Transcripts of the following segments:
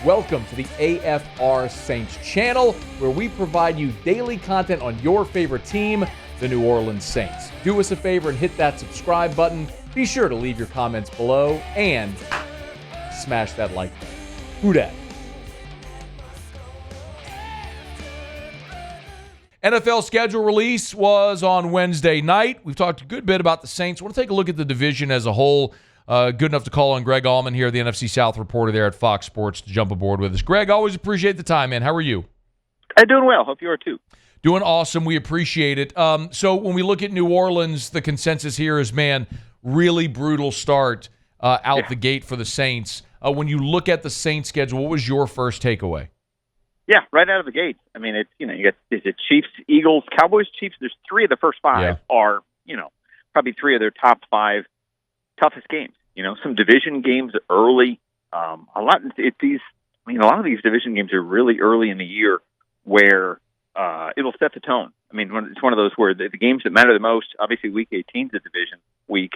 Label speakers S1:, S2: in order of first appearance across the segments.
S1: Welcome to the AFR Saints channel, where we provide you daily content on your favorite team, the New Orleans Saints. Do us a favor and hit that subscribe button. Be sure to leave your comments below and smash that like button. Who dat? NFL schedule release was on Wednesday night. We've talked a good bit about the Saints. I want to take a look at the division as a whole. Good enough to call on Greg Auman here, the NFC South reporter there at Fox Sports, to jump aboard with us. Greg, always appreciate the time, man. How are you?
S2: I'm doing well. Hope you are too.
S1: Doing awesome. We appreciate it. So when we look at New Orleans, the consensus here is, man, really brutal start out the gate for the Saints. When you look at the Saints schedule, what was your first takeaway?
S2: Yeah, right out of the gate. I mean, it's, you got the Chiefs, Eagles, Cowboys, Chiefs. There's three of the first five are, probably three of their top five toughest games. Some division games early. A lot of these division games are really early in the year where it'll set the tone. I mean, it's one of those where the games that matter the most, obviously Week 18 is a division week,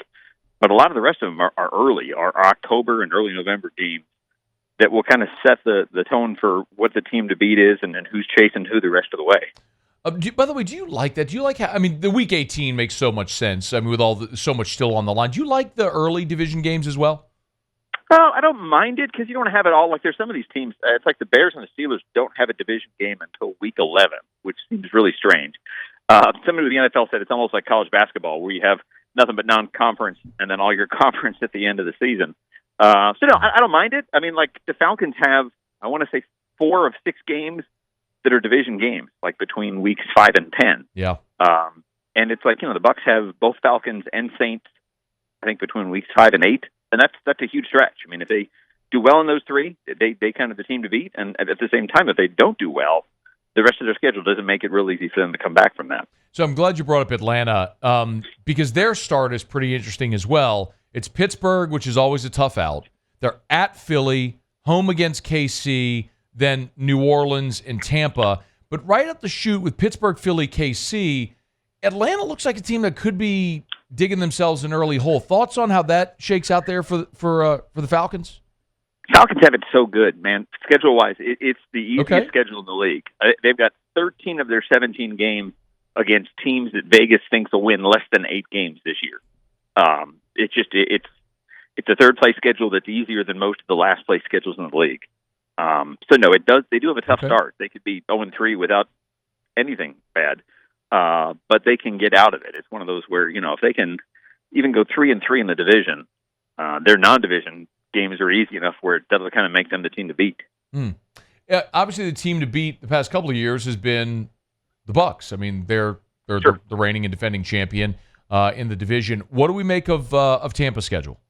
S2: but a lot of the rest of them are early, are October and early November games that will kind of set the tone for what the team to beat is and who's chasing who the rest of the way.
S1: By the way, do you like that? Do you like how, the Week 18 makes so much sense. I mean, with so much still on the line. Do you like the early division games as well?
S2: Well, I don't mind it because you don't have it all. Like, there's some of these teams, it's like the Bears and the Steelers don't have a division game until Week 11, which seems really strange. Somebody with the NFL said it's almost like college basketball, where you have nothing but non-conference and then all your conference at the end of the season. No, I don't mind it. I mean, like, the Falcons have, I want to say, 4 of 6 games that are division games, like between weeks 5 and 10.
S1: Yeah.
S2: And it's like, the Bucs have both Falcons and Saints, I think, between weeks 5 and 8. And that's a huge stretch. I mean, if they do well in those three, they kind of the team to beat. And at the same time, if they don't do well, the rest of their schedule doesn't make it real easy for them to come back from that.
S1: So I'm glad you brought up Atlanta because their start is pretty interesting as well. It's Pittsburgh, which is always a tough out. They're at Philly, home against KC, then New Orleans and Tampa. But right up the chute with Pittsburgh, Philly, KC, Atlanta looks like a team that could be digging themselves an early hole. Thoughts on how that shakes out there for the Falcons?
S2: Falcons have it so good, man. Schedule-wise, it's the easiest schedule in the league. They've got 13 of their 17 games against teams that Vegas thinks will win less than 8 games this year. It's a third-place schedule that's easier than most of the last-place schedules in the league. So no, it does. They do have a tough start. They could be 0-3 without anything bad, but they can get out of it. It's one of those where if they can even go 3-3 in the division, their non-division games are easy enough where that'll kind of make them the team to beat.
S1: Obviously, the team to beat the past couple of years has been the Bucs. I mean, they're the reigning and defending champion in the division. What do we make of Tampa's schedule?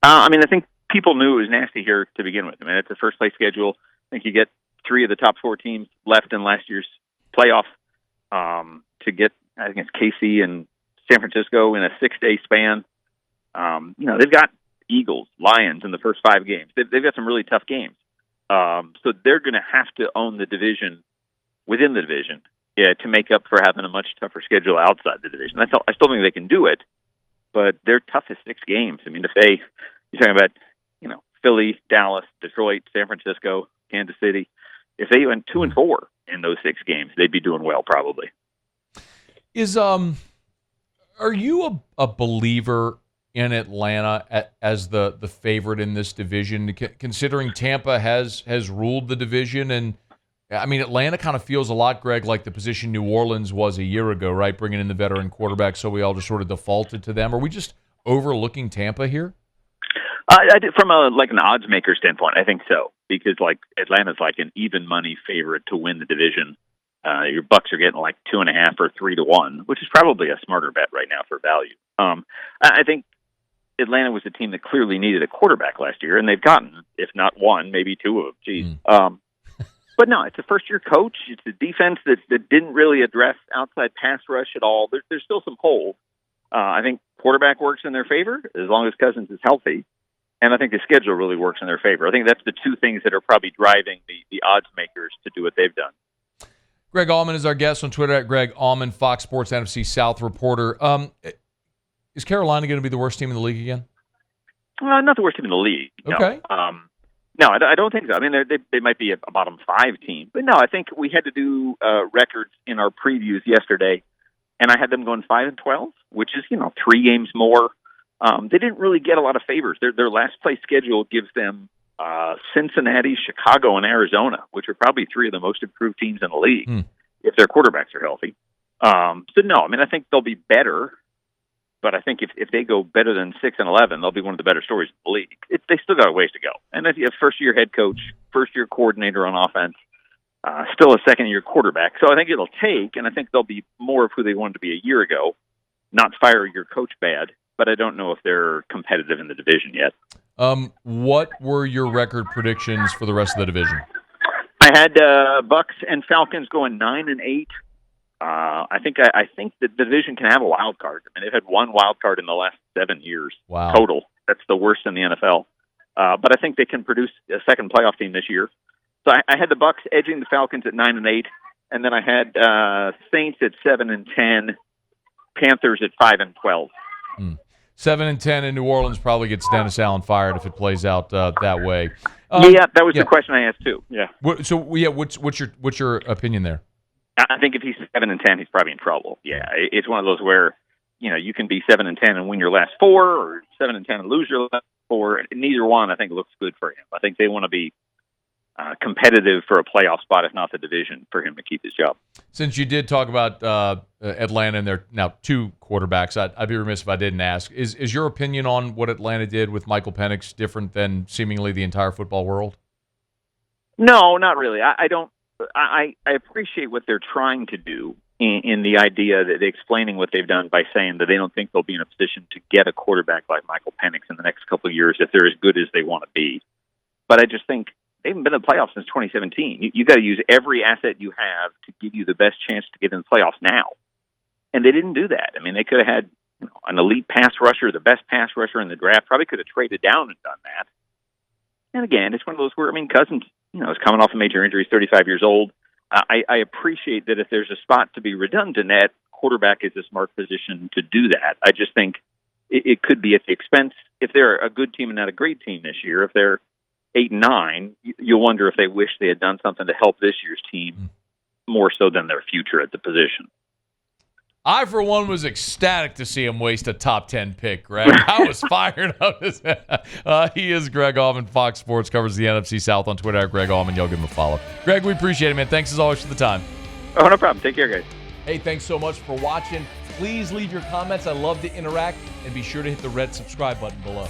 S2: I think people knew it was nasty here to begin with. I mean, it's a first-place schedule. I think you get 3 of the top 4 teams left in last year's playoff to get, I think it's KC and San Francisco in a 6-day span. They've got Eagles, Lions in the first 5 games. They've got some really tough games. So they're going to have to own the division within the division to make up for having a much tougher schedule outside the division. I still think they can do it, but their toughest 6 games. I mean, you're talking about, Philly, Dallas, Detroit, San Francisco, Kansas City. If they went 2-4 in those 6 games, they'd be doing well probably.
S1: Are you a believer in Atlanta as the favorite in this division, considering Tampa has ruled the division? And I mean, Atlanta kind of feels a lot, Greg, like the position New Orleans was a year ago, right? Bringing in the veteran quarterback, so we all just sort of defaulted to them. Are we just overlooking Tampa here?
S2: From an odds maker standpoint, I think so, because Atlanta's like an even money favorite to win the division. Your Bucs are getting like 2.5 or 3-1, which is probably a smarter bet right now for value. I think Atlanta was a team that clearly needed a quarterback last year, and they've gotten, if not one, maybe 2 of them. But no, it's a first-year coach. It's a defense that didn't really address outside pass rush at all. There's still some holes. I think quarterback works in their favor as long as Cousins is healthy. And I think the schedule really works in their favor. I think that's the 2 things that are probably driving the odds makers to do what they've done.
S1: Greg Auman is our guest on Twitter at Greg Auman, Fox Sports NFC South reporter. Is Carolina going to be the worst team in the league again?
S2: Not the worst team in the league. No.
S1: Okay.
S2: No, I don't think so. I mean, they might be a bottom 5 team, but no, I think we had to do records in our previews yesterday, and I had them going 5-12, which is 3 games more. They didn't really get a lot of favors. Their last place schedule gives them Cincinnati, Chicago, and Arizona, which are probably 3 of the most improved teams in the league if their quarterbacks are healthy. So no, I mean, I think they'll be better. But I think if they go better than 6-11, they'll be one of the better stories in the league. They still got a ways to go. And if you have first-year head coach, first-year coordinator on offense, still a second-year quarterback. So I think it'll take, and I think they'll be more of who they wanted to be a year ago, not fire your coach bad. But I don't know if they're competitive in the division yet.
S1: What were your record predictions for the rest of the division?
S2: I had Bucks and Falcons going 9-8. I think the division can have a wild card. I mean, they've had 1 wild card in the last 7 years total. That's the worst in the NFL. But I think they can produce a second playoff team this year. So I had the Bucks edging the Falcons at 9-8, and then I had Saints at 7-10, Panthers at 5-12.
S1: 7-10 in New Orleans probably gets Dennis Allen fired if it plays out that way.
S2: That was the question I asked too. Yeah.
S1: What's your opinion there?
S2: I think if he's 7-10, he's probably in trouble. Yeah, it's one of those where you can be 7-10 and win your last 4, or 7-10 and lose your last 4. Neither one, I think, looks good for him. I think they want to be competitive for a playoff spot, if not the division, for him to keep his job.
S1: Since you did talk about Atlanta and their now 2 quarterbacks, I'd be remiss if I didn't ask: is your opinion on what Atlanta did with Michael Penix different than seemingly the entire football world?
S2: No, not really. I don't. I appreciate what they're trying to do in the idea that they're explaining what they've done by saying that they don't think they'll be in a position to get a quarterback like Michael Penix in the next couple of years if they're as good as they want to be. But I just think they haven't been in the playoffs since 2017. You got to use every asset you have to give you the best chance to get in the playoffs now. And they didn't do that. I mean, they could have had an elite pass rusher, the best pass rusher in the draft, probably could have traded down and done that. And again, it's one of those where, Cousins, is coming off a major injury, he's 35 years old. I appreciate that if there's a spot to be redundant at, quarterback is a smart position to do that. I just think it could be at the expense. If they're a good team and not a great team this year, if they're 8-9, you'll wonder if they wish they had done something to help this year's team more so than their future at the position.
S1: I, for one, was ecstatic to see him waste a top 10 pick, Greg. I was fired up. He is Greg Auman, Fox Sports, covers the NFC South on Twitter at Greg Auman. Y'all give him a follow. Greg, we appreciate it, man. Thanks as always for the time.
S2: Oh, no problem. Take care, guys.
S1: Hey, thanks so much for watching. Please leave your comments. I love to interact. And be sure to hit the red subscribe button below.